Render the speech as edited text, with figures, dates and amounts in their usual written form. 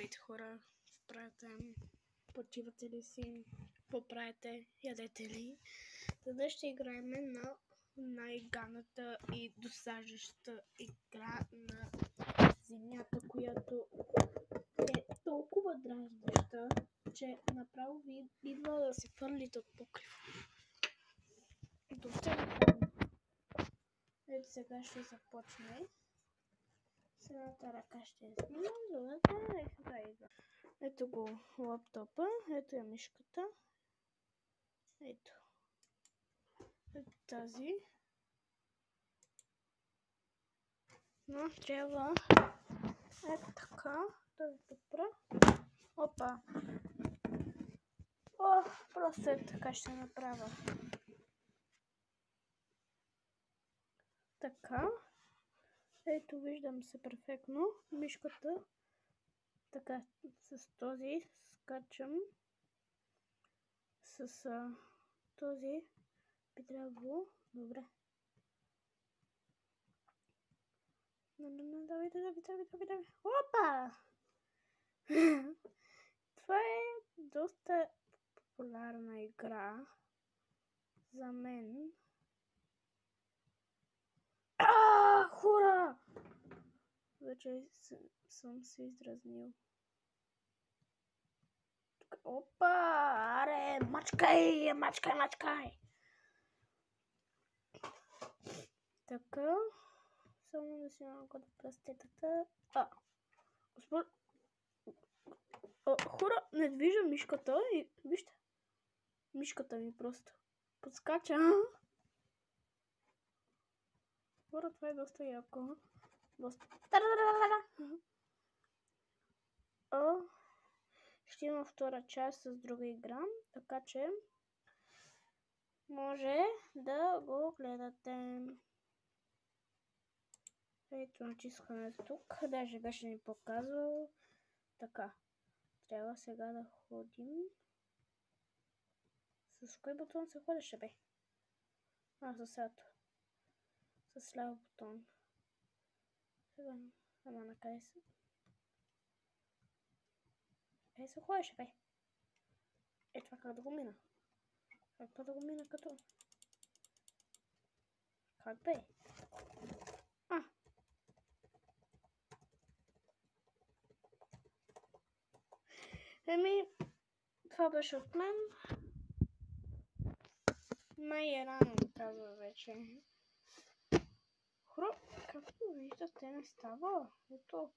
Здравейте хора, правите, почивате ли си, какво правите, ядете ли? Днес ще играем на най-ганата и досаждаща игра на земята, която е толкова дразнеща, че направо ви идва да се фърлите от покрив. Ето сега ще започне. С едната ръка ще снимам, другата е сега идва. Ето го лаптопа, ето е мишката. Ето тази. Но трябва ето така да ви допра. Опа! О, просто е така ще направя. Така. Ето виждам се перфектно. Мишката. Така с този скачам. С този би трябвало. Добре. Давай. Опа! Това е доста популярна игра за мен. Хора! Вече съм се издразнил. Опа! Аре! Мачкай! Така. Само да си малко да пръстетата. Господи! Хора, не виждам мишката и вижте. Мишката ми просто подскача. Хора, това е доста яко. Ще има втора част с друга игра, така че може да го гледате. Ето натискаме тук, даже беше ни показвал. Така, трябва сега да ходим. С кой бутон се ходеше, бе? С ето. С ляв бутон. Сега, ама на къде се? Къде се ходеше, бе? Това как да го мина? Как да го мина като? Как бе? Това беше от мен. Най-рано ми казва вече. Хора, както виждате, не става. Ето,